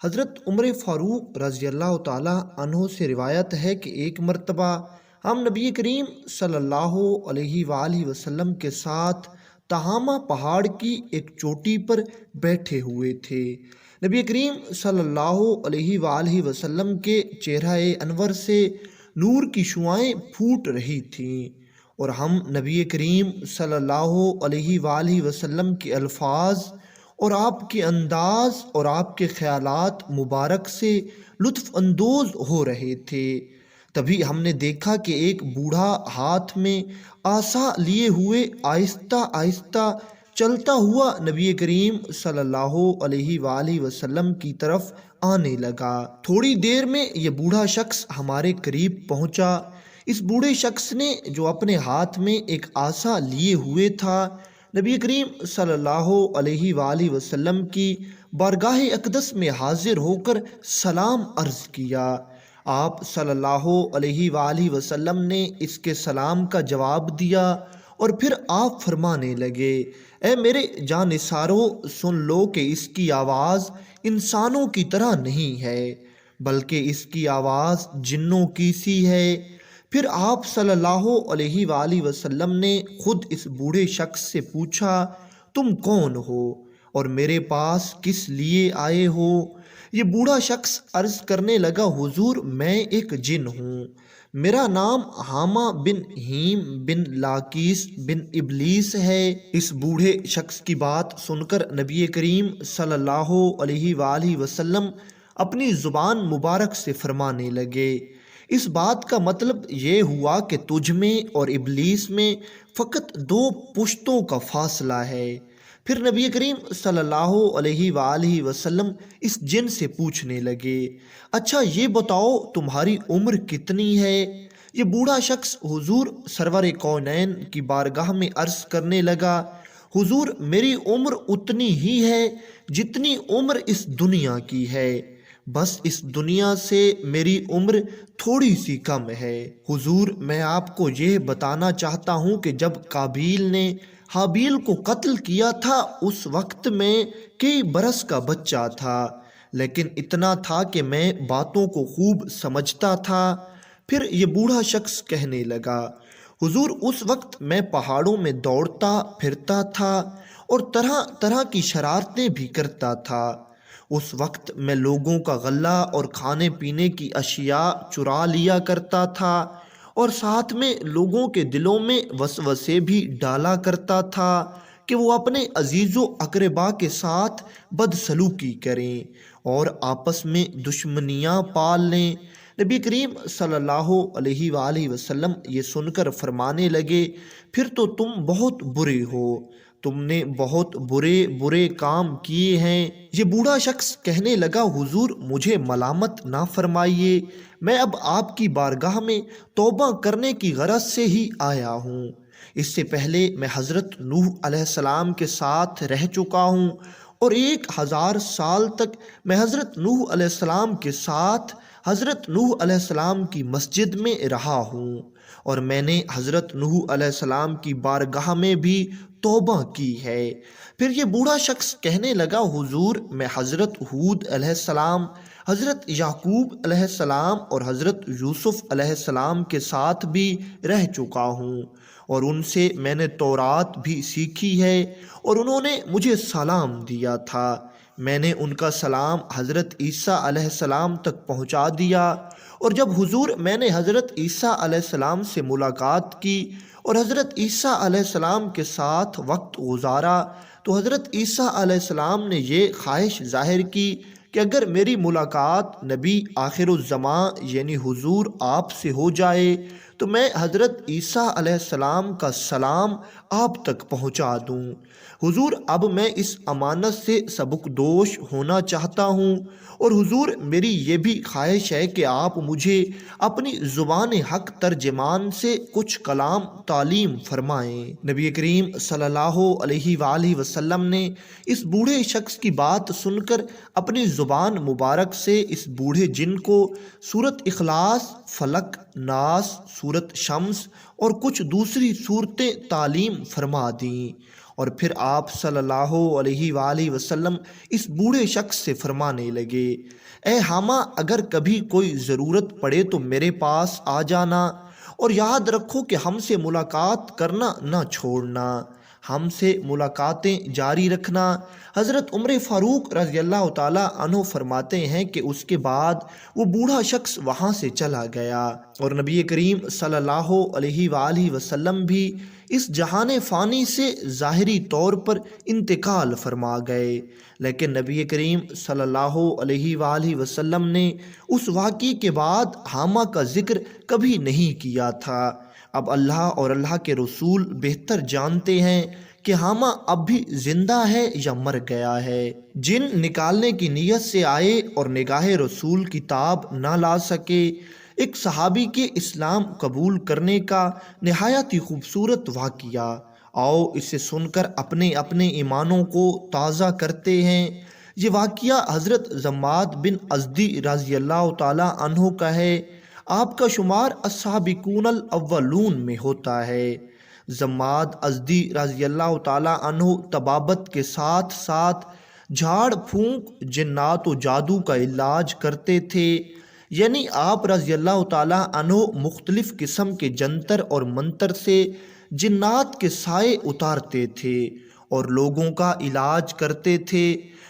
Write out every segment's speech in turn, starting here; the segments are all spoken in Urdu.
حضرت عمر فاروق رضی اللہ تعالیٰ عنہ سے روایت ہے کہ ایک مرتبہ ہم نبی کریم صلی اللہ علیہ وآلہ وسلم کے ساتھ تہامہ پہاڑ کی ایک چوٹی پر بیٹھے ہوئے تھے۔ نبی کریم صلی اللہ علیہ وآلہ وسلم کے چہرہ انور سے نور کی شعائیں پھوٹ رہی تھیں، اور ہم نبی کریم صلی اللہ علیہ وآلہ وسلم کے الفاظ اور آپ کے انداز اور آپ کے خیالات مبارک سے لطف اندوز ہو رہے تھے۔ تبھی ہم نے دیکھا کہ ایک بوڑھا ہاتھ میں عصا لیے ہوئے آہستہ آہستہ چلتا ہوا نبی کریم صلی اللہ علیہ وآلہ وسلم کی طرف آنے لگا۔ تھوڑی دیر میں یہ بوڑھا شخص ہمارے قریب پہنچا۔ اس بوڑھے شخص نے جو اپنے ہاتھ میں ایک عصا لیے ہوئے تھا، نبی کریم صلی اللہ علیہ وآلہ وسلم کی بارگاہ اقدس میں حاضر ہو کر سلام عرض کیا۔ آپ صلی اللہ علیہ وآلہ وسلم نے اس کے سلام کا جواب دیا اور پھر آپ فرمانے لگے، اے میرے جانثارو، سن لو کہ اس کی آواز انسانوں کی طرح نہیں ہے، بلکہ اس کی آواز جنوں کی سی ہے۔ پھر آپ صلی اللہ علیہ وآلہ وسلم نے خود اس بوڑھے شخص سے پوچھا، تم کون ہو اور میرے پاس کس لیے آئے ہو؟ یہ بوڑھا شخص عرض کرنے لگا، حضور میں ایک جن ہوں، میرا نام حامہ بن ہیم بن لاکیس بن ابلیس ہے۔ اس بوڑھے شخص کی بات سن کر نبی کریم صلی اللہ علیہ وآلہ وسلم اپنی زبان مبارک سے فرمانے لگے، اس بات کا مطلب یہ ہوا کہ تجھ میں اور ابلیس میں فقط 2 پشتوں کا فاصلہ ہے۔ پھر نبی کریم صلی اللہ علیہ وآلہ وسلم اس جن سے پوچھنے لگے، اچھا یہ بتاؤ تمہاری عمر کتنی ہے؟ یہ بوڑھا شخص حضور سرور کونین کی بارگاہ میں عرض کرنے لگا، حضور میری عمر اتنی ہی ہے جتنی عمر اس دنیا کی ہے، بس اس دنیا سے میری عمر تھوڑی سی کم ہے۔ حضور میں آپ کو یہ بتانا چاہتا ہوں کہ جب قابیل نے حابیل کو قتل کیا تھا اس وقت میں کئی برس کا بچہ تھا، لیکن اتنا تھا کہ میں باتوں کو خوب سمجھتا تھا۔ پھر یہ بوڑھا شخص کہنے لگا، حضور اس وقت میں پہاڑوں میں دوڑتا پھرتا تھا اور طرح طرح کی شرارتیں بھی کرتا تھا۔ اس وقت میں لوگوں کا غلہ اور کھانے پینے کی اشیاء چرا لیا کرتا تھا، اور ساتھ میں لوگوں کے دلوں میں وسوسے بھی ڈالا کرتا تھا کہ وہ اپنے عزیز و اقربا کے ساتھ بدسلوکی کریں اور آپس میں دشمنیاں پال لیں۔ نبی کریم صلی اللہ علیہ وآلہ وسلم یہ سن کر فرمانے لگے، پھر تو تم بہت برے ہو، تم نے بہت برے برے کام کیے ہیں۔ یہ بوڑھا شخص کہنے لگا، حضور مجھے ملامت نہ فرمائیے، میں اب آپ کی بارگاہ میں توبہ کرنے کی غرض سے ہی آیا ہوں۔ اس سے پہلے میں حضرت نوح علیہ السلام کے ساتھ رہ چکا ہوں، اور 1000 سال تک میں حضرت نوح علیہ السلام کے ساتھ حضرت نوح علیہ السلام کی مسجد میں رہا ہوں، اور میں نے حضرت نوح علیہ السلام کی بارگاہ میں بھی توبہ کی ہے۔ پھر یہ بوڑھا شخص کہنے لگا، حضور میں حضرت ہود علیہ السلام، حضرت یعقوب علیہ السلام اور حضرت یوسف علیہ السلام کے ساتھ بھی رہ چکا ہوں، اور ان سے میں نے تورات بھی سیکھی ہے، اور انہوں نے مجھے سلام دیا تھا، میں نے ان کا سلام حضرت عیسیٰ علیہ السلام تک پہنچا دیا، اور جب حضور میں نے حضرت عیسیٰ علیہ السلام سے ملاقات کی اور حضرت عیسیٰ علیہ السلام کے ساتھ وقت گزارا تو حضرت عیسیٰ علیہ السلام نے یہ خواہش ظاہر کی کہ اگر میری ملاقات نبی آخر الزماں یعنی حضور آپ سے ہو جائے تو میں حضرت عیسیٰ علیہ السلام کا سلام آپ تک پہنچا دوں۔ حضور اب میں اس امانت سے سبکدوش ہونا چاہتا ہوں، اور حضور میری یہ بھی خواہش ہے کہ آپ مجھے اپنی زبان حق ترجمان سے کچھ کلام تعلیم فرمائیں۔ نبی کریم صلی اللہ علیہ وآلہ وسلم نے اس بوڑھے شخص کی بات سن کر اپنی زبان مبارک سے اس بوڑھے جن کو سورت اخلاص، فلق، ناس، سورت شمس اور کچھ دوسری صورتیں تعلیم فرما دیں، اور پھر آپ صلی اللہ علیہ وآلہ وسلم اس بوڑھے شخص سے فرمانے لگے، اے حامہ، اگر کبھی کوئی ضرورت پڑے تو میرے پاس آ جانا، اور یاد رکھو کہ ہم سے ملاقات کرنا نہ چھوڑنا، ہم سے ملاقاتیں جاری رکھنا۔ حضرت عمر فاروق رضی اللہ تعالیٰ عنہ فرماتے ہیں کہ اس کے بعد وہ بوڑھا شخص وہاں سے چلا گیا، اور نبی کریم صلی اللہ علیہ وآلہ وسلم بھی اس جہان فانی سے ظاہری طور پر انتقال فرما گئے، لیکن نبی کریم صلی اللہ علیہ وآلہ وسلم نے اس واقعے کے بعد حامہ کا ذکر کبھی نہیں کیا تھا۔ اب اللہ اور اللہ کے رسول بہتر جانتے ہیں کہ حامہ اب بھی زندہ ہے یا مر گیا ہے۔ جن نکالنے کی نیت سے آئے اور نگاہ رسول کی تاب نہ لا سکے، ایک صحابی کے اسلام قبول کرنے کا نہایت ہی خوبصورت واقعہ، آؤ اسے سن کر اپنے اپنے ایمانوں کو تازہ کرتے ہیں۔ یہ واقعہ حضرت ضماد بن ازدی رضی اللہ تعالی عنہ کا ہے۔ آپ کا شمار السابقون الاولون میں ہوتا ہے۔ ضماد ازدی رضی اللہ تعالی عنہ طبابت کے ساتھ ساتھ جھاڑ پھونک، جنات و جادو کا علاج کرتے تھے، یعنی آپ رضی اللہ تعالی عنہ مختلف قسم کے جنتر اور منتر سے جنات کے سائے اتارتے تھے اور لوگوں کا علاج کرتے تھے۔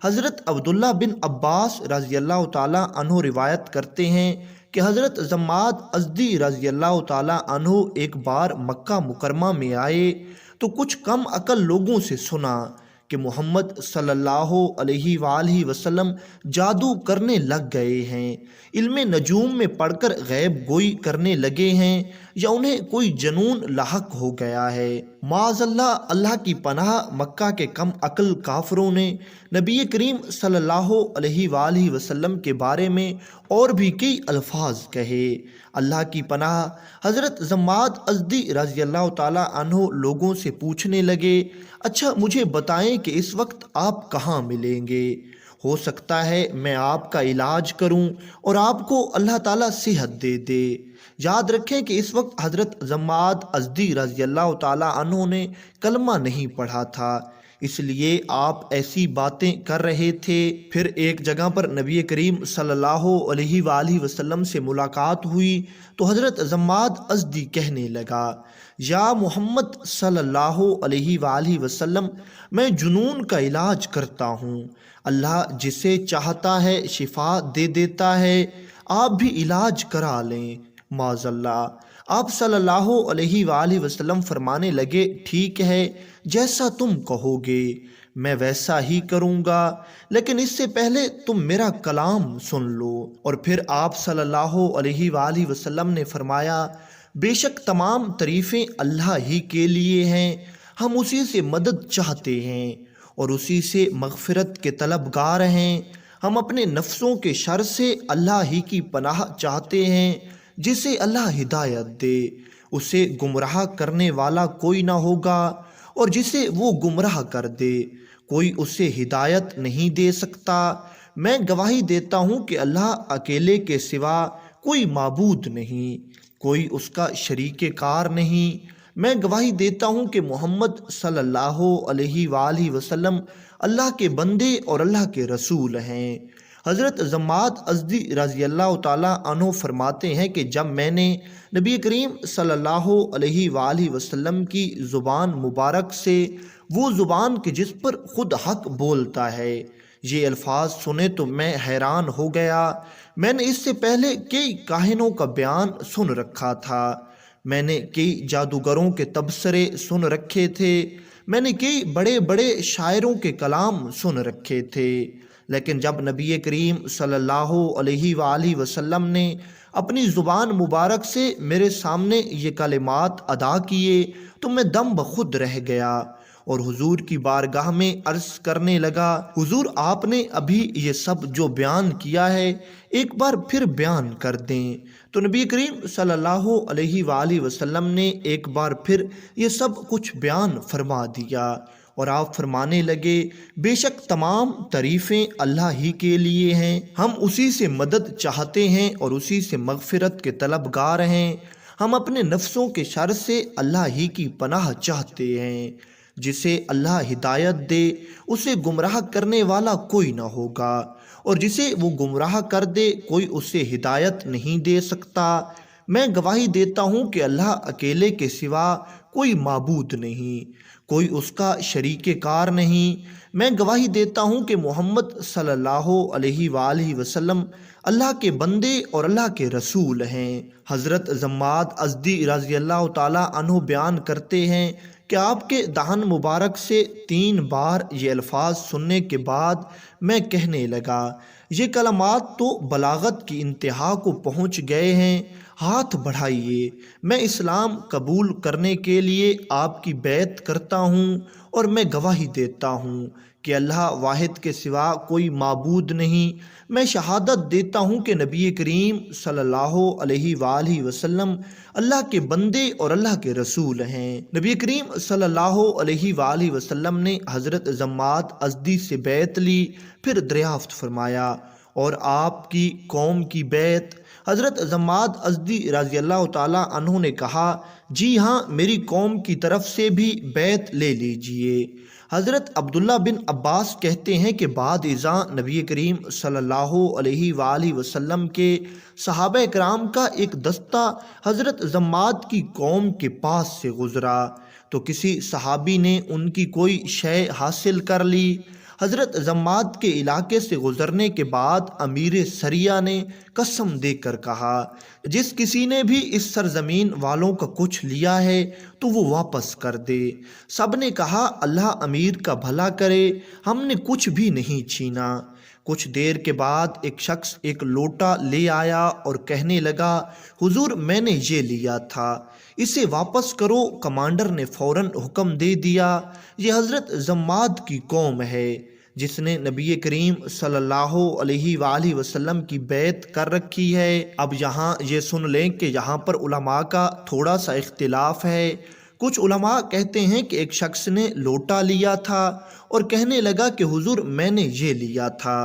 حضرت عبداللہ بن عباس رضی اللہ تعالی عنہ روایت کرتے ہیں کہ حضرت ضماد ازدی رضی اللہ تعالی عنہ ایک بار مکہ مکرمہ میں آئے تو کچھ کم عقل لوگوں سے سنا کہ محمد صلی اللہ علیہ وآلہ وسلم جادو کرنے لگ گئے ہیں، علم نجوم میں پڑھ کر غیب گوئی کرنے لگے ہیں، یا انہیں کوئی جنون لاحق ہو گیا ہے۔ معاذ اللہ، اللہ کی پناہ، مکہ کے کم عقل کافروں نے نبی کریم صلی اللہ علیہ وآلہ وسلم کے بارے میں اور بھی کئی الفاظ کہے۔ اللہ کی پناہ، حضرت ضماد ازدی رضی اللہ تعالی عنہ لوگوں سے پوچھنے لگے، اچھا مجھے بتائیں کہ اس وقت آپ کہاں ملیں گے؟ ہو سکتا ہے میں آپ کا علاج کروں اور آپ کو اللہ تعالیٰ صحت دے دے۔ یاد رکھیں کہ اس وقت حضرت ضماد ازدی رضی اللہ تعالیٰ عنہ نے کلمہ نہیں پڑھا تھا، اس لیے آپ ایسی باتیں کر رہے تھے۔ پھر ایک جگہ پر نبی کریم صلی اللہ علیہ وآلہ وسلم سے ملاقات ہوئی تو حضرت ضماد ازدی کہنے لگا، یا محمد صلی اللہ علیہ وآلہ وسلم، میں جنون کا علاج کرتا ہوں، اللہ جسے چاہتا ہے شفا دے دیتا ہے، آپ بھی علاج کرا لیں۔ معاذ اللہ، آپ صلی اللہ علیہ وآلہ وسلم فرمانے لگے، ٹھیک ہے، جیسا تم کہو گے میں ویسا ہی کروں گا، لیکن اس سے پہلے تم میرا کلام سن لو۔ اور پھر آپ صلی اللہ علیہ وآلہ وسلم نے فرمایا، بے شک تمام تعریفیں اللہ ہی کے لیے ہیں، ہم اسی سے مدد چاہتے ہیں اور اسی سے مغفرت کے طلبگار ہیں۔ ہم اپنے نفسوں کے شر سے اللہ ہی کی پناہ چاہتے ہیں، جسے اللہ ہدایت دے، اسے گمراہ کرنے والا کوئی نہ ہوگا، اور جسے وہ گمراہ کر دے کوئی اسے ہدایت نہیں دے سکتا۔ میں گواہی دیتا ہوں کہ اللہ اکیلے کے سوا کوئی معبود نہیں، کوئی اس کا شریک کار نہیں۔ میں گواہی دیتا ہوں کہ محمد صلی اللہ علیہ وآلہ وسلم اللہ کے بندے اور اللہ کے رسول ہیں۔ حضرت ضماد ازدی رضی اللہ تعالی عنہ فرماتے ہیں کہ جب میں نے نبی کریم صلی اللہ علیہ وآلہ وسلم کی زبان مبارک سے، وہ زبان کہ جس پر خود حق بولتا ہے، یہ الفاظ سنے تو میں حیران ہو گیا۔ میں نے اس سے پہلے کئی کاہنوں کا بیان سن رکھا تھا، میں نے کئی جادوگروں کے تبصرے سن رکھے تھے، میں نے کئی بڑے بڑے شاعروں کے کلام سن رکھے تھے، لیکن جب نبی کریم صلی اللہ علیہ وآلہ وسلم نے اپنی زبان مبارک سے میرے سامنے یہ کلمات ادا کیے تو میں دم بخود رہ گیا اور حضور کی بارگاہ میں عرض کرنے لگا، حضور آپ نے ابھی یہ سب جو بیان کیا ہے ایک بار پھر بیان کر دیں۔ تو نبی کریم صلی اللہ علیہ وآلہ وسلم نے ایک بار پھر یہ سب کچھ بیان فرما دیا اور آپ فرمانے لگے، بے شک تمام تعریفیں اللہ ہی کے لیے ہیں، ہم اسی سے مدد چاہتے ہیں اور اسی سے مغفرت کے طلبگار ہیں، ہم اپنے نفسوں کے شر سے اللہ ہی کی پناہ چاہتے ہیں۔ جسے اللہ ہدایت دے اسے گمراہ کرنے والا کوئی نہ ہوگا، اور جسے وہ گمراہ کر دے کوئی اسے ہدایت نہیں دے سکتا۔ میں گواہی دیتا ہوں کہ اللہ اکیلے کے سوا کوئی معبود نہیں، کوئی اس کا شریک کار نہیں۔ میں گواہی دیتا ہوں کہ محمد صلی اللہ علیہ وآلہ وسلم اللہ کے بندے اور اللہ کے رسول ہیں۔ حضرت ضماد ازدی رضی اللہ تعالیٰ عنہ بیان کرتے ہیں کہ آپ کے دہن مبارک سے 3 بار یہ الفاظ سننے کے بعد میں کہنے لگا، یہ کلمات تو بلاغت کی انتہا کو پہنچ گئے ہیں، ہاتھ بڑھائیے، میں اسلام قبول کرنے کے لیے آپ کی بیعت کرتا ہوں، اور میں گواہی دیتا ہوں کہ اللہ واحد کے سوا کوئی معبود نہیں۔ میں شہادت دیتا ہوں کہ نبی کریم صلی اللہ علیہ وآلہ وسلم اللہ کے بندے اور اللہ کے رسول ہیں۔ نبی کریم صلی اللہ علیہ وآلہ وسلم نے حضرت ضماد ازدی سے بیعت لی، پھر دریافت فرمایا، اور آپ کی قوم کی بیعت؟ حضرت ضماد ازدی رضی اللہ تعالیٰ عنہ نے کہا، جی ہاں، میری قوم کی طرف سے بھی بیعت لے لیجئے۔ حضرت عبداللہ بن عباس کہتے ہیں کہ بعد ازاں نبی کریم صلی اللہ علیہ وآلہ وسلم کے صحابہ کرام کا ایک دستہ حضرت ضماد کی قوم کے پاس سے گزرا تو کسی صحابی نے ان کی کوئی شے حاصل کر لی۔ حضرت ضماد کے علاقے سے گزرنے کے بعد امیر سریہ نے قسم دے کر کہا، جس کسی نے بھی اس سرزمین والوں کا کچھ لیا ہے تو وہ واپس کر دے۔ سب نے کہا، اللہ امیر کا بھلا کرے، ہم نے کچھ بھی نہیں چھینا۔ کچھ دیر کے بعد ایک شخص ایک لوٹا لے آیا اور کہنے لگا، حضور میں نے یہ لیا تھا، اسے واپس کرو۔ کمانڈر نے فوراً حکم دے دیا، یہ حضرت ضماد کی قوم ہے جس نے نبی کریم صلی اللہ علیہ وآلہ وسلم کی بیعت کر رکھی ہے۔ اب یہاں یہ سن لیں کہ یہاں پر علماء کا تھوڑا سا اختلاف ہے۔ کچھ علماء کہتے ہیں کہ ایک شخص نے لوٹا لیا تھا اور کہنے لگا کہ حضور میں نے یہ لیا تھا،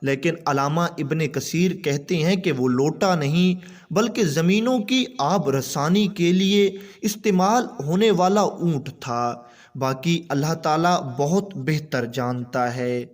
لیکن علامہ ابن کثیر کہتے ہیں کہ وہ لوٹا نہیں بلکہ زمینوں کی آب رسانی کے لیے استعمال ہونے والا اونٹ تھا۔ باقی اللہ تعالیٰ بہت بہتر جانتا ہے۔